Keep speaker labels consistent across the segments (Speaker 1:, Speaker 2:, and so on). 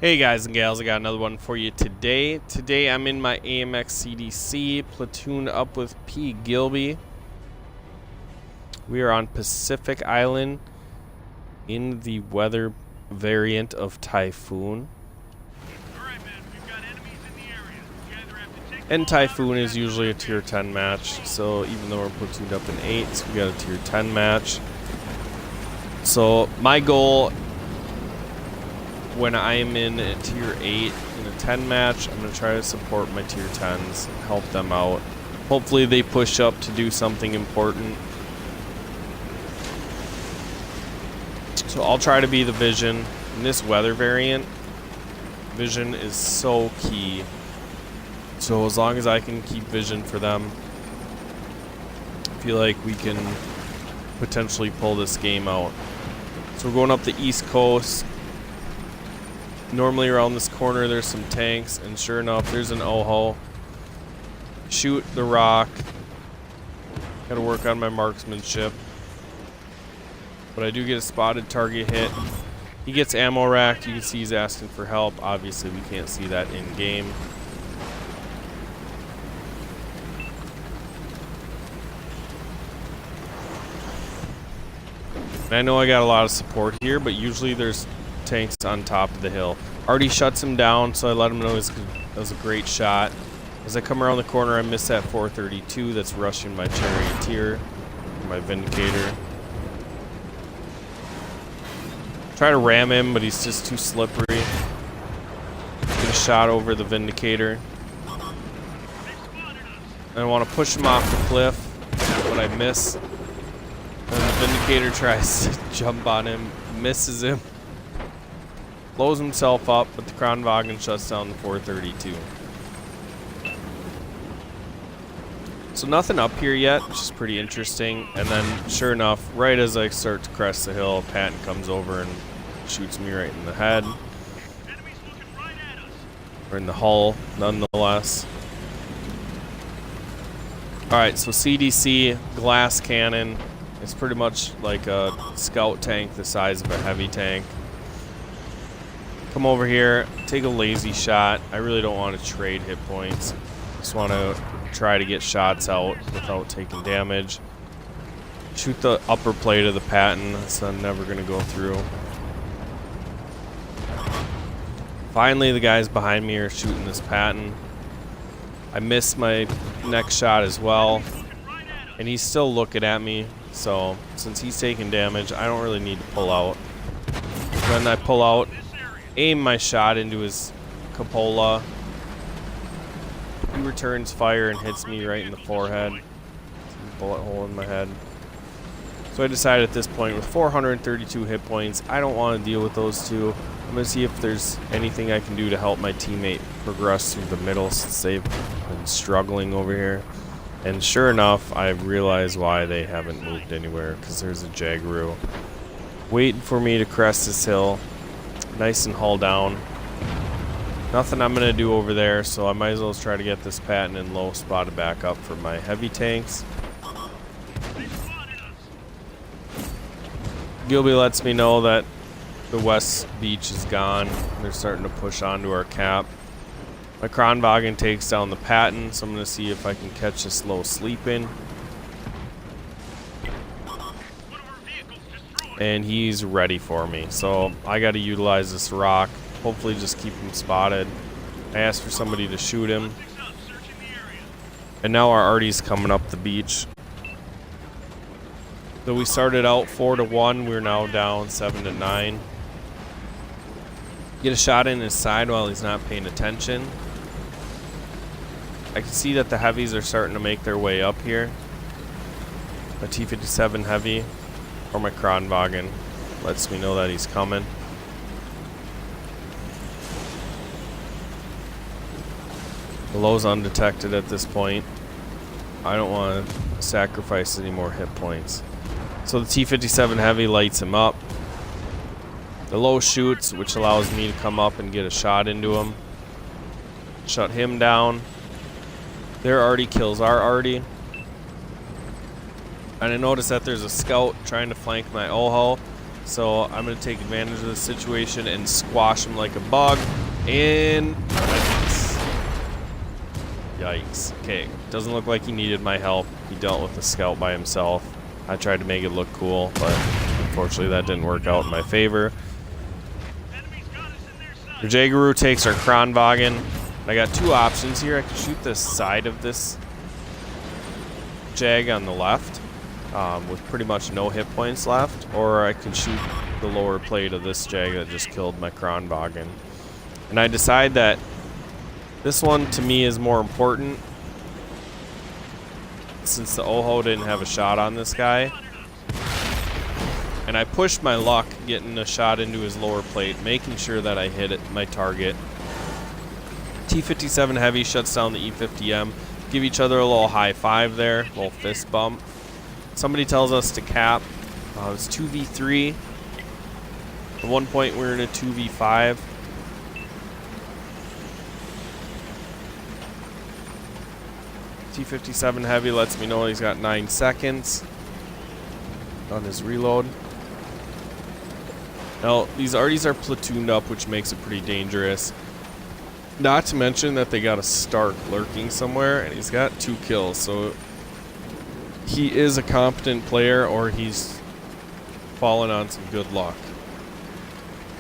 Speaker 1: Hey guys and gals, I got another one for you today. Today I'm in my AMX CDC, platooned up with P. Gilby. We are on Pacific Island in the weather variant of Typhoon.
Speaker 2: Alright, man, we've got enemies in the area. You either have to take
Speaker 1: And Typhoon is usually a tier 10 match, so even though we're platooned up in 8s, we got a tier 10 match. So my goal when I am in a tier 8 in a 10 match, I'm going to try to support my tier 10s, help them out. Hopefully they push up to do something important. So I'll try to be the Vision. In this weather variant, Vision is so key. So as long as I can keep Vision for them, I feel like we can potentially pull this game out. So we're going up the East Coast. Normally around this corner there's some tanks, and sure enough there's an OHO. Shoot the rock. Gotta work on my marksmanship. But I do get a spotted target hit. He gets ammo racked. You can see he's asking for help. Obviously we can't see that in game. And I know I got a lot of support here, but usually there's tanks on top of the hill. Already shuts him down, so I let him know it was a great shot. As I come around the corner, I miss that 432 that's rushing my charioteer, my Vindicator. Try to ram him, but he's just too slippery. Get a shot over the Vindicator. And I want to push him off the cliff, but I miss. And the Vindicator tries to jump on him, misses him. Blows himself up, but the Kranwagen shuts down the 432. So nothing up here yet, which is pretty interesting. And then, sure enough, right as I start to crest the hill, Patton comes over and shoots me right in the head.
Speaker 2: Enemies looking right at us.
Speaker 1: Or in the hull, nonetheless. Alright, so CDC, glass cannon. It's pretty much like a scout tank the size of a heavy tank. Come over here, take a lazy shot. I really don't want to trade hit points. Just want to try to get shots out without taking damage. Shoot the upper plate of the Patton. That's never going to go through. Finally, the guys behind me are shooting this Patton. I missed my next shot as well. And he's still looking at me. So, since he's taking damage, I don't really need to pull out. Then I pull out, aim my shot into his cupola. He returns fire and hits me right in the forehead. Bullet hole in my head. So I decided at this point, with 432 hit points, I don't want to deal with those two. I'm going to see if there's anything I can do to help my teammate progress through the middle, since they've been struggling over here. And sure enough, I realize why they haven't moved anywhere, because there's a Jaggeroo waiting for me to crest this hill. Nice and hull down. Nothing I'm going to do over there, so I might as well try to get this Patton in low spotted back up for my heavy tanks. Gilby lets me know that the west beach is gone. They're starting to push onto our cap. My Kranwagen takes down the Patton, so I'm going to see if I can catch this low sleeping. And he's ready for me, so I got to utilize this rock. Hopefully just keep him spotted. I asked for somebody to shoot him. And now our arty's coming up the beach. Though we started out 4-1, we're now down 7-9. Get a shot in his side while he's not paying attention. I can see that the heavies are starting to make their way up here. A T-57 heavy, or my Kranwagen, lets me know that he's coming. The low's undetected at this point. I don't want to sacrifice any more hit points. So the T-57 heavy lights him up. The low shoots, which allows me to come up and get a shot into him. Shut him down. Their arty kills our arty. And I notice that there's a scout trying to flank my OHO. So I'm going to take advantage of the situation and squash him like a bug. And yikes. Okay, doesn't look like he needed my help. He dealt with the scout by himself. I tried to make it look cool, but unfortunately that didn't work out in my favor. The Jagaroo takes our Kronwagen. I got two options here. I can shoot the side of this Jag on the left with pretty much no hit points left, or I could shoot the lower plate of this Jag that just killed my Kronwagen. And I decide that this one to me is more important since the Oho didn't have a shot on this guy. And I pushed my luck getting a shot into his lower plate, making sure that I hit my target. T-57 Heavy shuts down the E-50M. Give each other a little high five there, a little fist bump. Somebody tells us to cap. It's 2v3. At one point we're in a 2v5. T-57 Heavy lets me know he's got 9 seconds on his reload. Now, these arties are platooned up, which makes it pretty dangerous. Not to mention that they got a Stark lurking somewhere, and he's got 2 kills, so he is a competent player, or he's fallen on some good luck.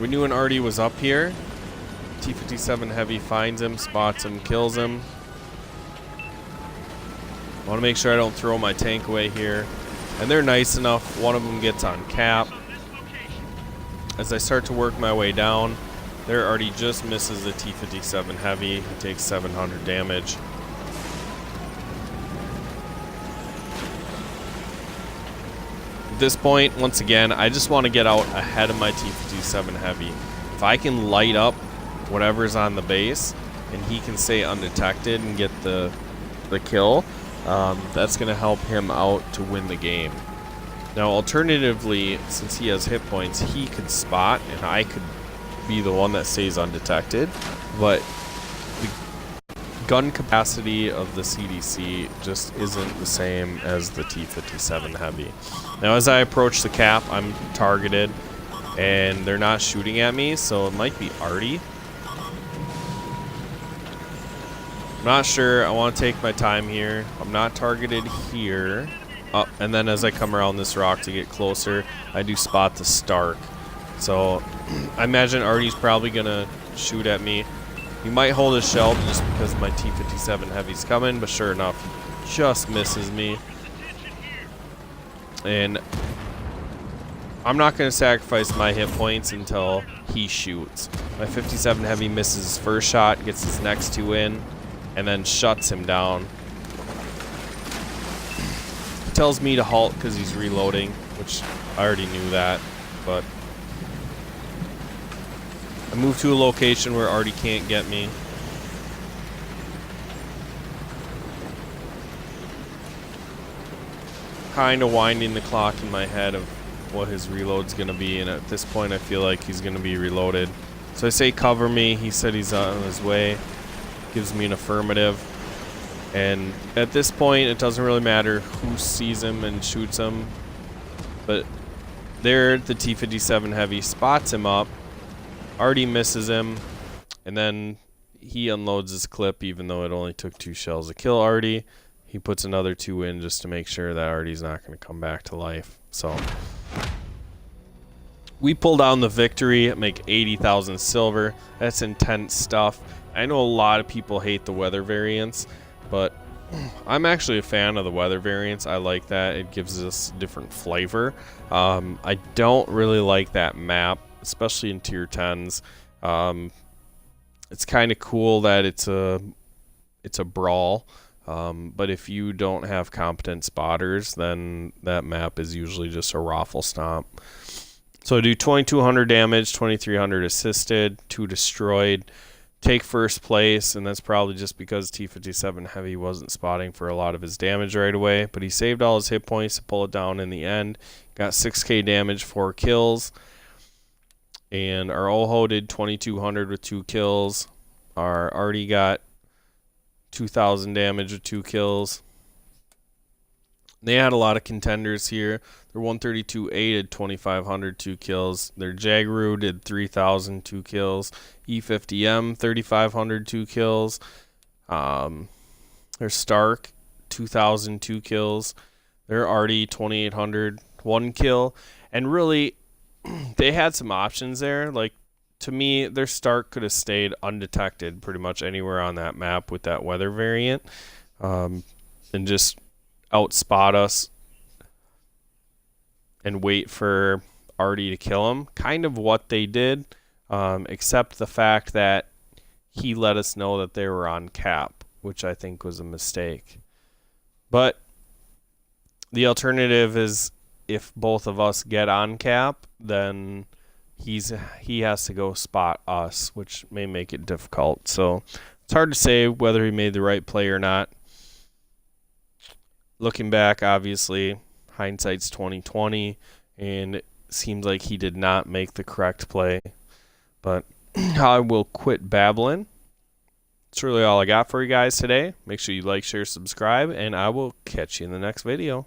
Speaker 1: We knew an arty was up here. T-57 Heavy finds him, spots him, kills him. I want to make sure I don't throw my tank away here. And they're nice enough. One of them gets on cap. As I start to work my way down, their arty just misses the T-57 Heavy. He takes 700 damage. At this point, once again, I just want to get out ahead of my T-57 Heavy. If I can light up whatever's on the base and he can stay undetected and get the kill, that's going to help him out to win the game. Now, alternatively, since he has hit points, he could spot and I could be the one that stays undetected, but the gun capacity of the CDC just isn't the same as the T-57 Heavy. Now, as I approach the cap, I'm targeted and they're not shooting at me, so it might be arty. I'm not sure. I want to take my time here. I'm not targeted here. And then as I come around this rock to get closer, I do spot the Stark. So I imagine Artie's probably going to shoot at me. He might hold his shell just because my T-57 Heavy's coming, but sure enough, he just misses me. And I'm not going to sacrifice my hit points until he shoots. My 57 Heavy misses his first shot, gets his next 2 in, and then shuts him down. He tells me to halt because he's reloading, which I already knew that, but I move to a location where Artie can't get me. Kind of winding the clock in my head of what his reload's going to be, and at this point I feel like he's going to be reloaded. So I say cover me. He said he's on his way. Gives me an affirmative. And at this point it doesn't really matter who sees him and shoots him, but there the T-57 Heavy spots him up. Artie misses him, and then he unloads his clip even though it only took 2 shells to kill Artie. He puts another 2 in just to make sure that Artie's not going to come back to life. So we pull down the victory, make 80,000 silver. That's intense stuff. I know a lot of people hate the weather variants, but I'm actually a fan of the weather variants. I like that. It gives us different flavor. I don't really like that map, especially in tier 10s. It's kind of cool that it's a brawl, but if you don't have competent spotters, then that map is usually just a raffle stomp. So I do 2,200 damage, 2,300 assisted, 2 destroyed. Take first place, and that's probably just because T-57 Heavy wasn't spotting for a lot of his damage right away, but he saved all his hit points to pull it down in the end. Got 6k damage, 4 kills, and our Oho did 2,200 with 2 kills. Our Artie got 2,000 damage with 2 kills. They had a lot of contenders here. Their 132A did 2,500, 2 kills. Their Jagru did 3,000, 2 kills. E50M, 3,500, 2 kills. Their Stark, 2,000, 2 kills. Their Artie, 2,800, 1 kill. And really, they had some options there. Like, to me, their Stark could have stayed undetected pretty much anywhere on that map with that weather variant, and just outspot us and wait for Artie to kill him. Kind of what they did, except the fact that he let us know that they were on cap, which I think was a mistake. But the alternative is if both of us get on cap, then he has to go spot us, which may make it difficult. So it's hard to say whether he made the right play or not. Looking back, obviously, hindsight's 20/20, and it seems like he did not make the correct play. But I will quit babbling. That's really all I got for you guys today. Make sure you like, share, subscribe, and I will catch you in the next video.